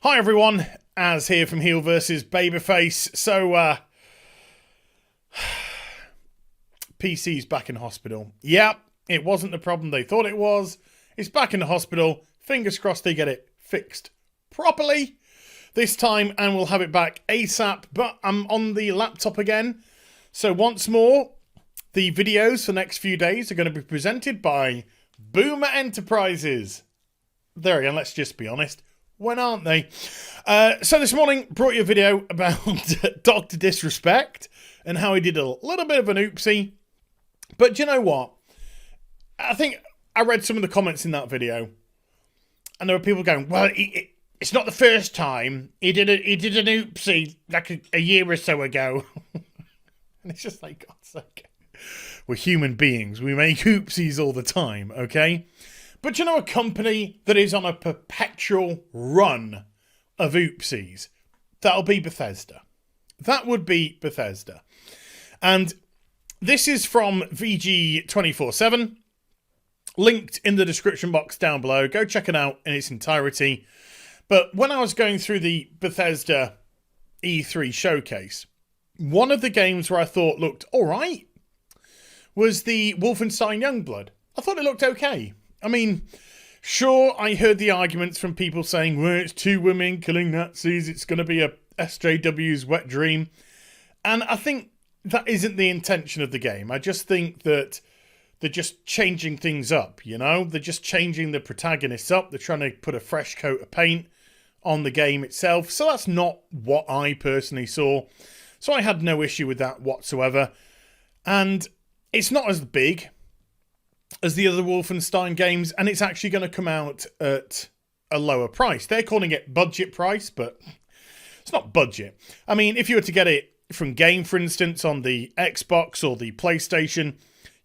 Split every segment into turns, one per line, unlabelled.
Hi everyone, Az here from HeelvsBabyface. So, PC's back in hospital. Yeah, it wasn't the problem they thought it was. It's back in the hospital. Fingers crossed they get it fixed properly this time and we'll have it back ASAP. But I'm on the laptop again. So once more, the videos for the next few days are going to be presented by Boomer Enterprises. There again, let's just be honest. When aren't they? So this morning, brought you a video about Dr. Disrespect and how he did a little bit of an oopsie. But do you know what? I think I read some of the comments in that video, and there were people going, "Well, it's not the first time he did an oopsie like a year or so ago." And it's just like, God's sake, we're human beings. We make oopsies all the time, okay? But you know a company that is on a perpetual run of oopsies? That'll be Bethesda. That would be Bethesda. And this is from VG247. Linked in the description box down below. Go check it out in its entirety. But when I was going through the Bethesda E3 showcase, one of the games where I thought looked alright was the Wolfenstein Youngblood. I thought it looked okay. I mean, sure, I heard the arguments from people saying, well, it's two women killing Nazis, it's going to be a SJW's wet dream. And I think that isn't the intention of the game. I just think that they're just changing things up, you know? They're just changing the protagonists up. They're trying to put a fresh coat of paint on the game itself. So that's not what I personally saw. So I had no issue with that whatsoever. And it's not as big as the other Wolfenstein games, and it's actually going to come out at a lower price. They're calling it budget price, but it's not budget. I mean, if you were to get it from Game, for instance, on the Xbox or the PlayStation,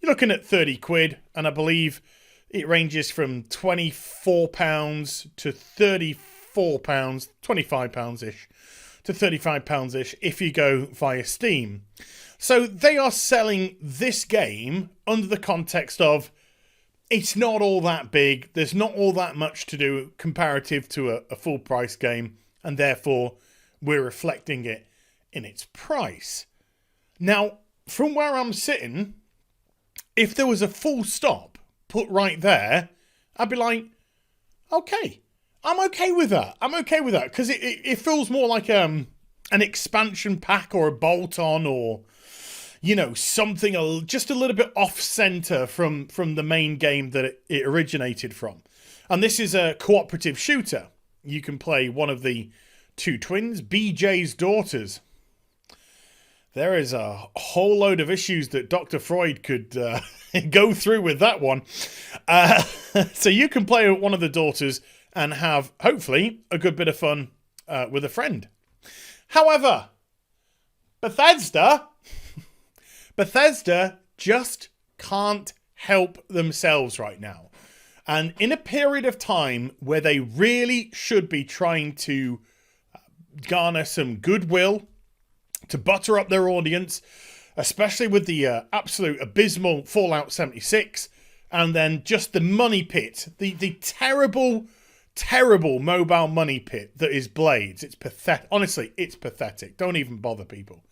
you're looking at 30 quid, and I believe it ranges from £24 to £34, £25-ish to £35-ish if you go via Steam. So they are selling this game under the context of it's not all that big, there's not all that much to do comparative to a full price game, and therefore we're reflecting it in its price. Now, from where I'm sitting, if there was a full stop put right there, I'd be like, okay, I'm okay with that. I'm okay with that, because it feels more like an expansion pack or a bolt-on or, you know, something just a little bit off-center from the main game that it originated from. And this is a cooperative shooter. You can play one of the two twins, BJ's daughters. There is a whole load of issues that Dr. Freud could go through with that one. So you can play one of the daughters and have, hopefully, a good bit of fun with a friend. However, Bethesda just can't help themselves right now. And in a period of time where they really should be trying to garner some goodwill, to butter up their audience, especially with the absolute abysmal Fallout 76, and then just the money pit, the terrible mobile money pit that is Blades. It's pathetic. Honestly, it's pathetic. Don't even bother, people.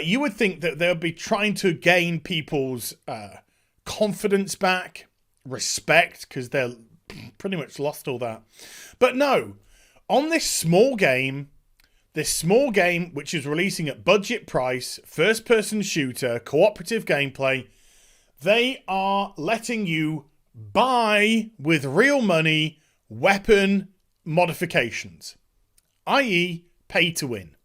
You would think that they'll be trying to gain people's confidence back, respect, because they're pretty much lost all that. But no, on this small game which is releasing at budget price, first-person shooter, cooperative gameplay, they are letting you buy with real money weapon modifications, i.e. pay to win.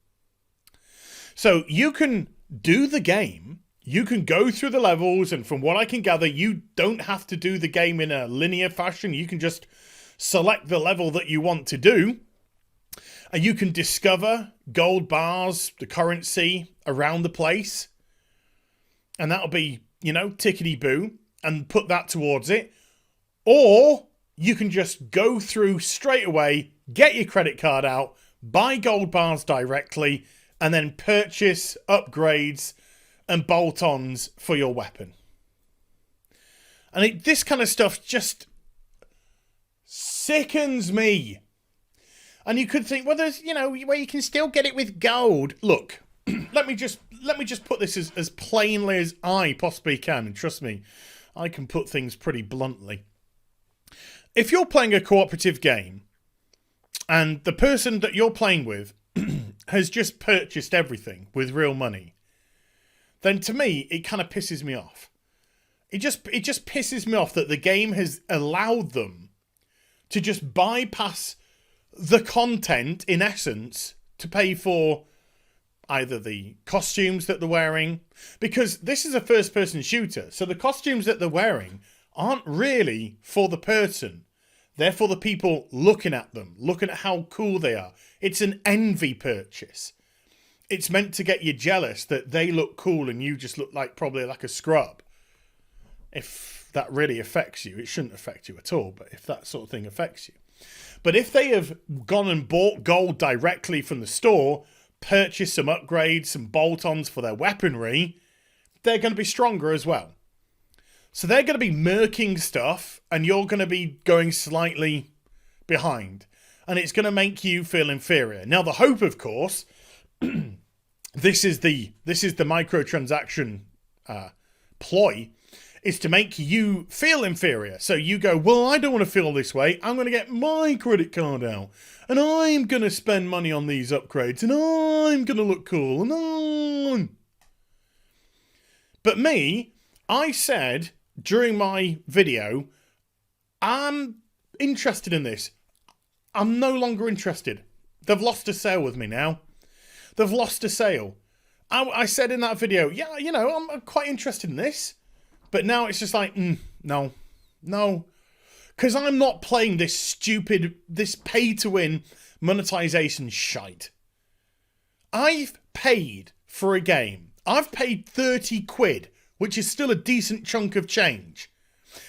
So you can do the game, you can go through the levels, and from what I can gather, you don't have to do the game in a linear fashion. You can just select the level that you want to do, and you can discover gold bars, the currency around the place, and that'll be, you know, tickety-boo, and put that towards it. Or you can just go through straight away, get your credit card out, buy gold bars directly, and then purchase upgrades and bolt-ons for your weapon. And this kind of stuff just sickens me. And you could think, well, there's, you know, where you can still get it with gold. Look, let me just put this as plainly as I possibly can. And trust me, I can put things pretty bluntly. If you're playing a cooperative game and the person that you're playing with has just purchased everything with real money, then to me, it kind of pisses me off. It just pisses me off that the game has allowed them to just bypass the content, in essence, to pay for either the costumes that they're wearing, because this is a first-person shooter, so the costumes that they're wearing aren't really for the person. They're for the people looking at them, looking at how cool they are. It's an envy purchase. It's meant to get you jealous that they look cool and you just look probably like a scrub. If that really affects you, it shouldn't affect you at all, but if that sort of thing affects you. But if they have gone and bought gold directly from the store, purchased some upgrades, some bolt-ons for their weaponry, they're going to be stronger as well. So they're going to be murking stuff, and you're going to be going slightly behind. And it's going to make you feel inferior. Now, the hope, of course, this is the microtransaction ploy, is to make you feel inferior. So you go, well, I don't want to feel this way. I'm going to get my credit card out. And I'm going to spend money on these upgrades. And I'm going to look cool. But me, I said during my video, I'm interested in this. I'm no longer interested. They've lost a sale with me now. They've lost a sale. I said in that video, yeah, you know, I'm quite interested in this. But now it's just like, no. Because I'm not playing this pay-to-win monetization shite. I've paid for a game. I've paid 30 quid, which is still a decent chunk of change.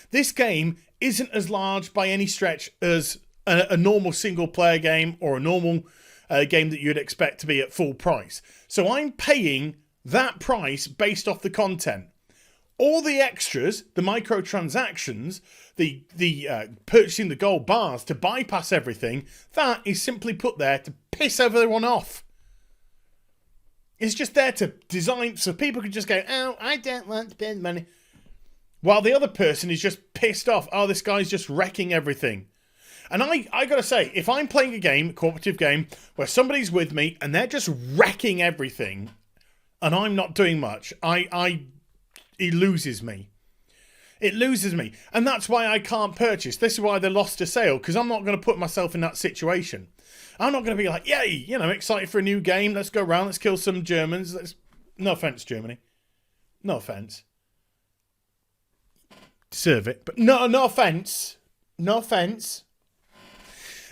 This game isn't as large by any stretch as a normal single-player game or a normal game that you'd expect to be at full price. So I'm paying that price based off the content. All the extras, the microtransactions, the purchasing the gold bars to bypass everything, that is simply put there to piss everyone off. It's just there to design so people can just go, oh, I don't want to spend money. While the other person is just pissed off, oh, this guy's just wrecking everything. And I got to say, if I'm playing a game, a cooperative game, where somebody's with me and they're just wrecking everything and I'm not doing much, it loses me. It loses me. And that's why I can't purchase. This is why they lost a sale, because I'm not going to put myself in that situation. I'm not going to be like, yay, you know, excited for a new game. Let's go around. Let's kill some Germans. No offense, Germany. No offense. Deserve it. But no offense. No offense.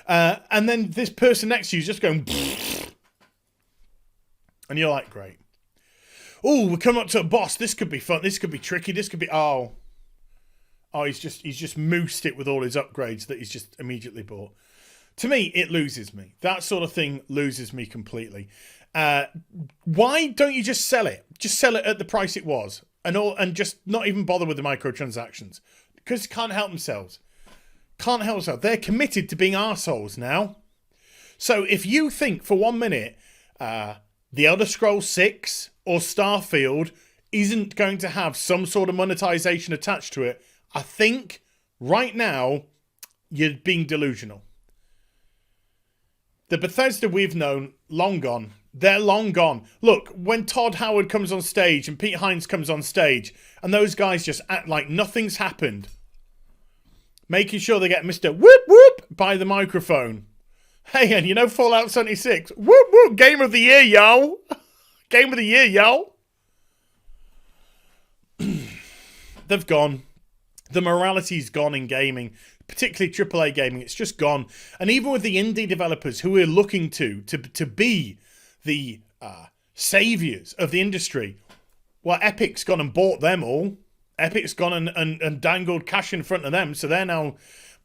And then this person next to you is just going, and you're like, great. Oh, we're coming up to a boss. This could be fun. This could be tricky. This could be... Oh, he's just moosed it with all his upgrades that he's just immediately bought. To me, it loses me. That sort of thing loses me completely. Why don't you just sell it? Just sell it at the price it was. And just not even bother with the microtransactions. Because they can't help themselves. Can't help themselves. They're committed to being arseholes now. So if you think for 1 minute... The Elder Scrolls 6 or Starfield isn't going to have some sort of monetization attached to it, I think right now you're being delusional. The Bethesda we've known, long gone. They're long gone. Look, when Todd Howard comes on stage and Pete Hines comes on stage and those guys just act like nothing's happened, making sure they get Mr. Whoop Whoop by the microphone. Hey, and you know Fallout 76? Whoop, whoop, Game of the Year, yo! Game of the Year, yo! They've gone. The morality's gone in gaming, particularly AAA gaming. It's just gone. And even with the indie developers who we're looking to be the saviours of the industry, well, Epic's gone and bought them all. Epic's gone and dangled cash in front of them, so they're now...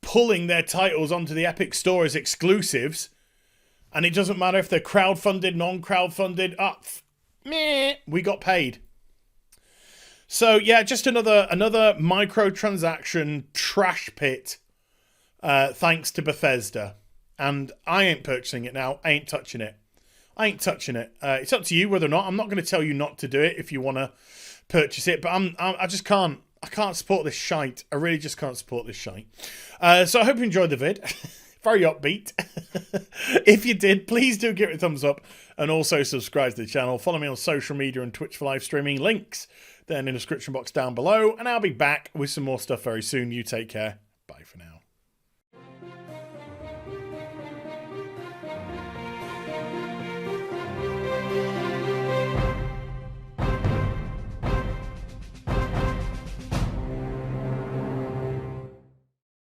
pulling their titles onto the Epic Store as exclusives, and it doesn't matter if they're crowdfunded, non-crowdfunded. We got paid. So yeah, just another microtransaction trash pit. Thanks to Bethesda, and I ain't purchasing it now. I ain't touching it. I ain't touching it. It's up to you whether or not. I'm not going to tell you not to do it if you want to purchase it, but I just can't. I can't support this shite. I really just can't support this shite. So I hope you enjoyed the vid. Very upbeat. If you did, please do give it a thumbs up and also subscribe to the channel. Follow me on social media and Twitch for live streaming. Links then in the description box down below. And I'll be back with some more stuff very soon. You take care. Bye for now.